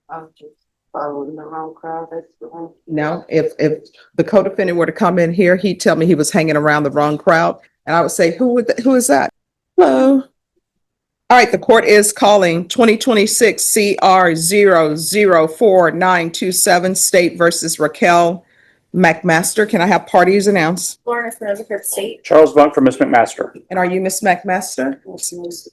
I was just following the wrong crowd. That's the one. No, if the co-defendant were to come in here, he'd tell me he was hanging around the wrong crowd, and I would say, who is that? Hello. All right, the court is calling 2026 CR 004927 State versus Raquel McMaster. Can I have parties announced? Florida for the state. Charles Bunk for Miss McMaster. And are you Miss McMaster? Yes.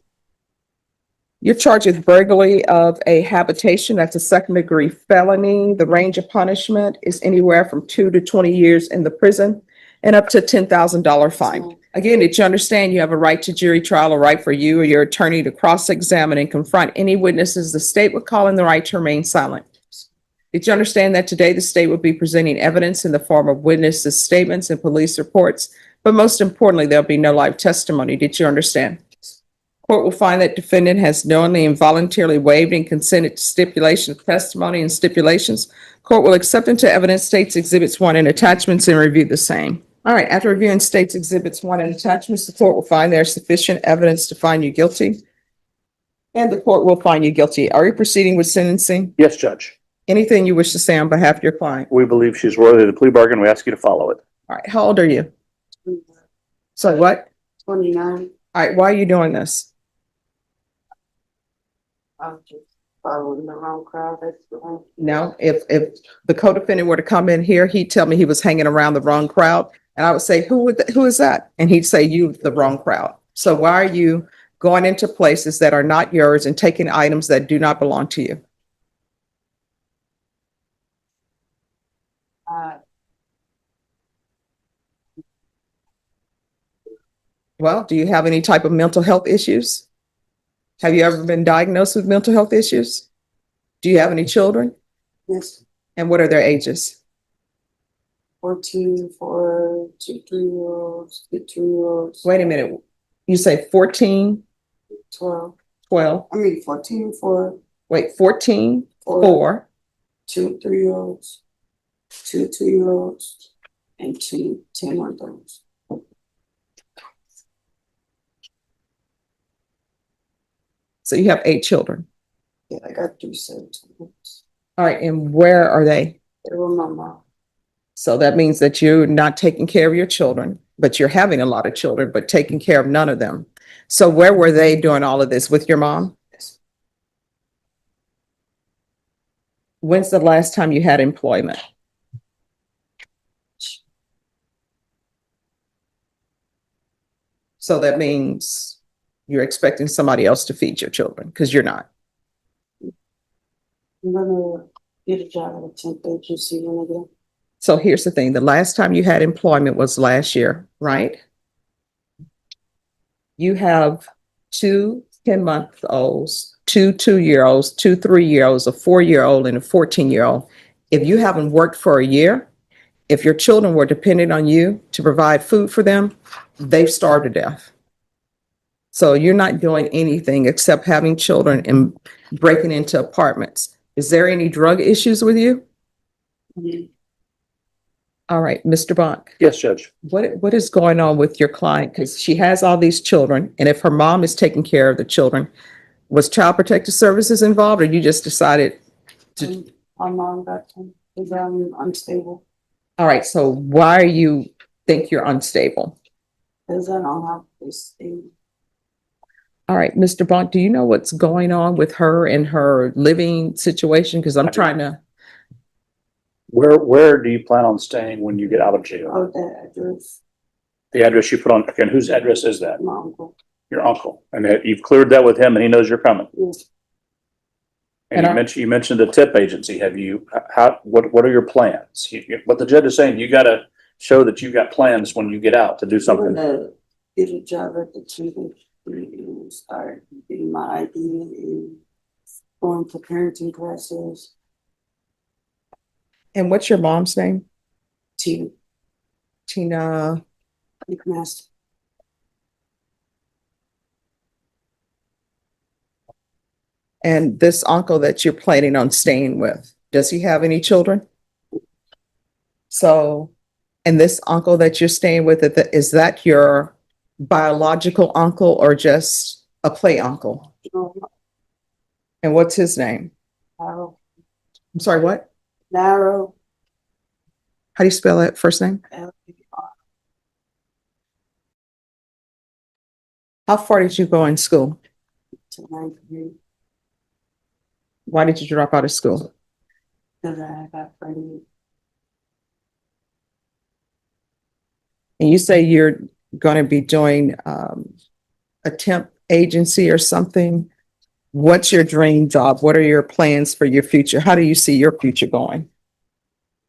You're charged with burglary of a habitation. That's a second-degree felony. The range of punishment is anywhere from 2 to 20 years in the prison and up to $10,000 fine. Again, did you understand you have a right to jury trial, a right for you or your attorney to cross-examine and confront any witnesses the state would call in the right to remain silent? Did you understand that today the state would be presenting evidence in the form of witnesses' statements and police reports, but most importantly, there'll be no live testimony? Did you understand? Court will find that defendant has knowingly and voluntarily waived and consented to stipulation of testimony and stipulations. Court will accept into evidence State's Exhibits 1 and attachments and review the same. All right, after reviewing State's Exhibits 1 and attachments, the court will find there is sufficient evidence to find you guilty. And the court will find you guilty. Are you proceeding with sentencing? Yes, Judge. Anything you wish to say on behalf of your client? We believe she's worthy of the plea bargain. We ask you to follow it. All right, how old are you? So what? 29. All right, why are you doing this? I was just following the wrong crowd. That's the one. No, if the co-defendant were to come in here, he'd tell me he was hanging around the wrong crowd. And I would say, who is that? And he'd say, you, the wrong crowd. So why are you going into places that are not yours and taking items that do not belong to you? Well, do you have any type of mental health issues? Have you ever been diagnosed with mental health issues? Do you have any children? Yes. And what are their ages? 14 for 2 3-year-olds, 2-year-olds. Wait a minute. You say 14, 12. 12, 14 for wait, 14, 4, 2 3-year-olds, 2 2-year-olds, and 2 10-month-olds. so you have 8 children. Yeah, I got 3 17-months. All right, and where are they? They were my mom. So that means that you're not taking care of your children, but you're having a lot of children, but taking care of none of them. So where were they doing all of this? With your mom? When's the last time you had employment? So that means you're expecting somebody else to feed your children because you're not. I'm gonna get a job at a temp agency when I get. So here's the thing. The last time you had employment was last year, right? You have 2 10-month-olds, 2 2-year-olds, 2 3-year-olds, a 4-year-old, and a 14-year-old. If you haven't worked for a year, if your children were dependent on you to provide food for them, they've starved to death. So you're not doing anything except having children and breaking into apartments. Is there any drug issues with you? Mm-hmm. All right, Mr. Bonk. Yes, Judge. What is going on with your client? Because she has all these children, and if her mom is taking care of the children, was Child Protective Services involved, or you just decided to? My mom got them because I'm unstable. All right, so why are you think you're unstable? Because I don't have this thing. All right, Mr. Bonk, do you know what's going on with her and her living situation? Because I'm trying to. Where do you plan on staying when you get out of jail? Oh, that address. The address you put on, again, whose address is that? My uncle. Your uncle. And that you've cleared that with him and he knows you're coming. Yes. And you mentioned the tip agency. Have you, what are your plans? What the judge is saying, you gotta show that you've got plans when you get out to do I'm something. gonna get a job at the temp agency and start getting my ID and going to parenting classes. And what's your mom's name? Tina McMaster. And this uncle that you're planning on staying with, does he have any children? So, and this uncle that you're staying with, is that your biological uncle or just a play uncle? No, And what's his name? Harold. I'm sorry, what? Narrow. How do you spell it? First name? L-A-R, How far did you go in school? to 9th grade, Why did you drop out of school? because I got pregnant. And you say you're going to be doing a temp agency or something. What's your dream job? What are your plans for your future? How do you see your future going?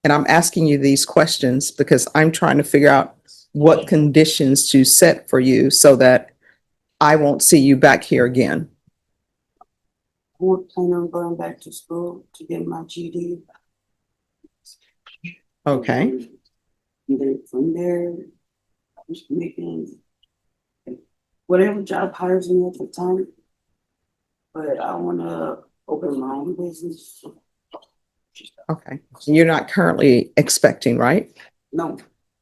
And I'm asking you these questions because I'm trying to figure out what conditions to set for you so that I won't see you back here again. I won't plan on going back to school to get my GD. Okay. And then from there, I was making whatever job hires me at the time. But I want to open my own business. Okay. You're not currently expecting, right? No.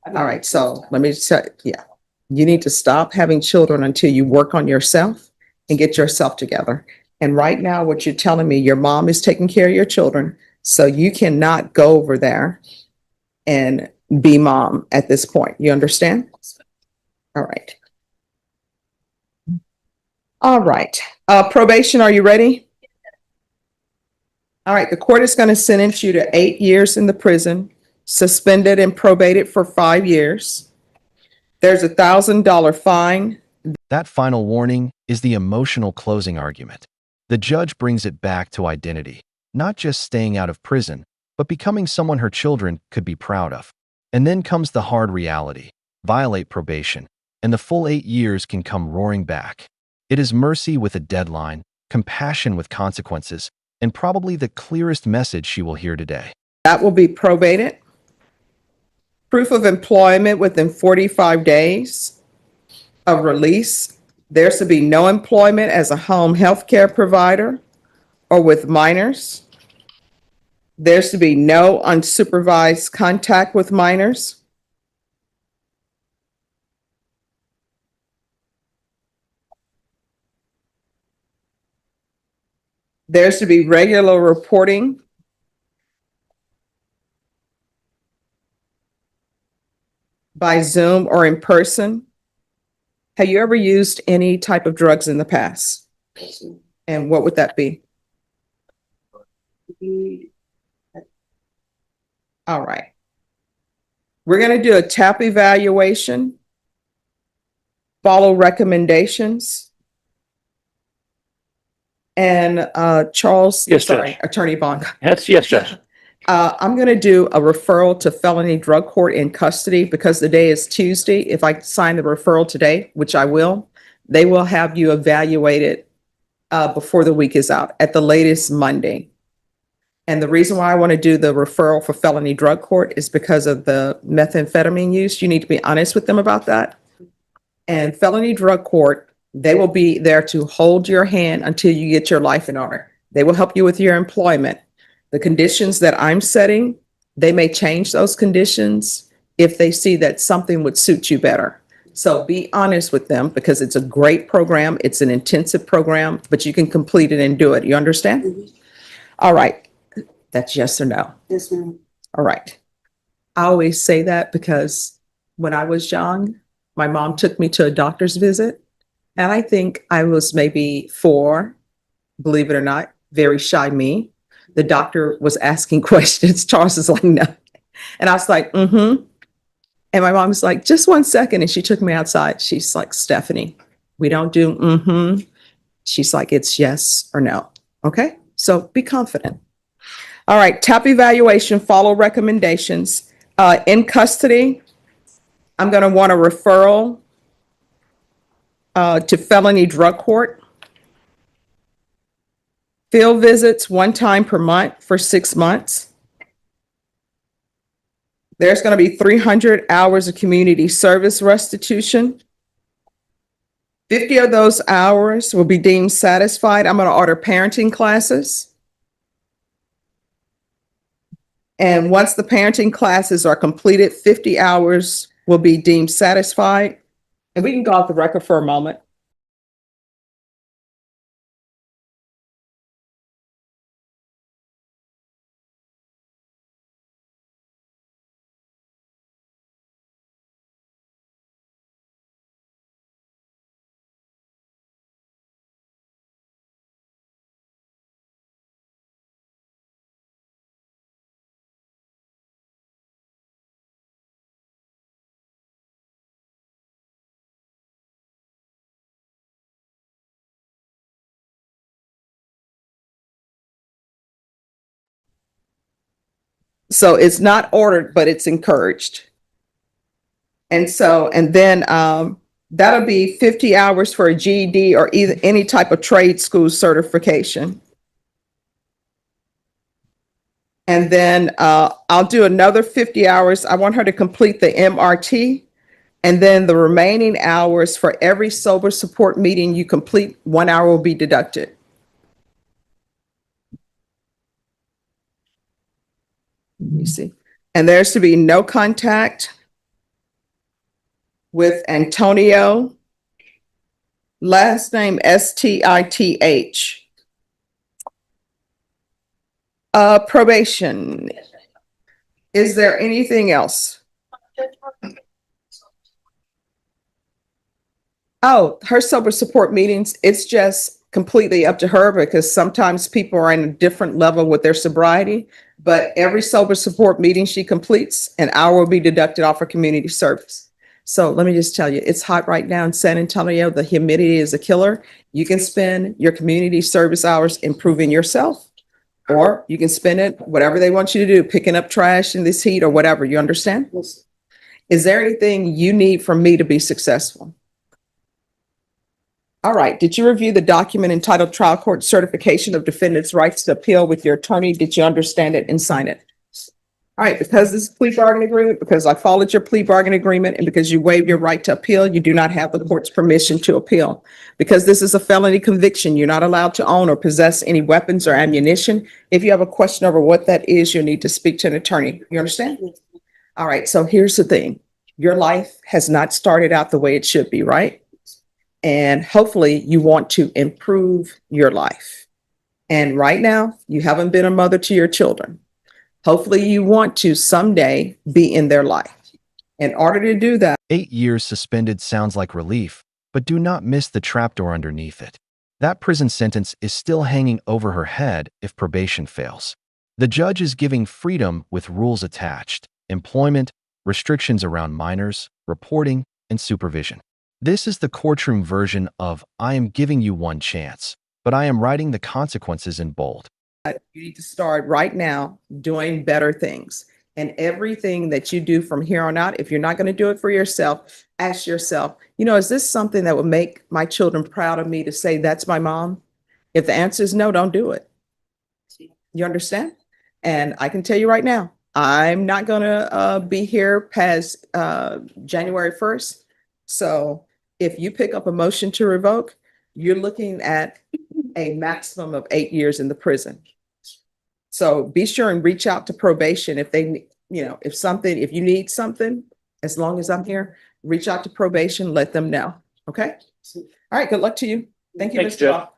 All right. So let me say, yeah, you need to stop having children until you work on yourself and get yourself together. And right now, what you're telling me, your mom is taking care of your children. So you cannot go over there and be mom at this point. You understand? All right. All right. Probation, are you ready? All right. The court is going to sentence you to 8 years in the prison, suspended and probated for 5 years. There's $1,000 fine. That final warning is the emotional closing argument. The judge brings it back to identity, not just staying out of prison, but becoming someone her children could be proud of. And then comes the hard reality: violate probation, and the full 8 years can come roaring back. It is mercy with a deadline, compassion with consequences, and probably the clearest message she will hear today. That will be probated. Proof of employment within 45 days of release. There's to be no employment as a home health care provider or with minors. There's to be no unsupervised contact with minors. There's to be regular reporting by Zoom or in person. Have you ever used any type of drugs in the past? And what would that be? All right. We're going to do a TAP evaluation, follow recommendations. And Charles, Yes, sorry, Judge. Attorney Bond. Yes, Judge. I'm going to do a referral to felony drug court in custody because the day is Tuesday. If I sign the referral today, which I will, they will have you evaluated before the week is out, at the latest Monday. And the reason why I want to do the referral for felony drug court is because of the methamphetamine use. You need to be honest with them about that. And felony drug court, they will be there to hold your hand until you get your life in order. They will help you with your employment. The conditions that I'm setting, they may change those conditions if they see that something would suit you better. So be honest with them because it's a great program. It's an intensive program, but you can complete it and do it. You understand? Mhm. All right. That's yes or no. Yes, ma'am. All right. I always say that because when I was young, my mom took me to a doctor's visit. And I think I was maybe 4, believe it or not, very shy me. The doctor was asking questions. Charles is like, no. And I was like, mm-hmm. And my mom was like, just 1 second. And she took me outside. She's like, Stephanie, we don't do mm-hmm. She's like, it's yes or no. Okay. So be confident. All right. TAP evaluation, follow recommendations. In custody, I'm going to want a referral to felony drug court. Field visits 1 time per month for 6 months. There's going to be 300 hours of community service restitution. 50 of those hours will be deemed satisfied. I'm going to order parenting classes. And once the parenting classes are completed, 50 hours will be deemed satisfied. And we can go off the record for a moment. So it's not ordered, but it's encouraged. And so, and then that'll be 50 hours for a GED or either any type of trade school certification. And then I'll do another 50 hours. I want her to complete the MRT. And then the remaining hours for every sober support meeting you complete, 1 hour will be deducted. You see, and there's to be no contact with Antonio, last name Stith. Probation. Is there anything else? Oh, her sober support meetings, it's just completely up to her because sometimes people are in a different level with their sobriety. But every sober support meeting she completes, an hour will be deducted off her community service. So let me just tell you, it's hot right now in San Antonio. The humidity is a killer. You can spend your community service hours improving yourself, or you can spend it whatever they want you to do, picking up trash in this heat or whatever. You understand? Yes. Is there anything you need from me to be successful? All right. Did you review the document entitled Trial Court Certification of Defendant's Rights to Appeal with your attorney? Did you understand it and sign it? All right. Because this is a plea bargain agreement, because I followed your plea bargain agreement, and because you waived your right to appeal, you do not have the court's permission to appeal. Because this is a felony conviction, you're not allowed to own or possess any weapons or ammunition. If you have a question over what that is, you'll need to speak to an attorney. You understand? All right. So here's the thing. Your life has not started out the way it should be, right? And hopefully you want to improve your life. And right now, you haven't been a mother to your children. Hopefully you want to someday be in their life. In order to do that, 8 years suspended sounds like relief, but do not miss the trapdoor underneath it. That prison sentence is still hanging over her head if probation fails. The judge is giving freedom with rules attached: employment, restrictions around minors, reporting, and supervision. This is the courtroom version of "I am giving you one chance, but I am writing the consequences in bold." you need to start right now doing better things. And everything that you do from here on out, if you're not going to do it for yourself, ask yourself, is this something that would make my children proud of me to say that's my mom? If the answer is no, don't do it. You understand? And I can tell you right now, I'm not going to be here past January 1st. So if you pick up a motion to revoke, you're looking at a maximum of 8 years in the prison. So be sure and reach out to probation if they, if you need something, as long as I'm here, reach out to probation, let them know. Okay. All right. Good luck to you. Thank you, Thanks, Mr. Jeff. Law.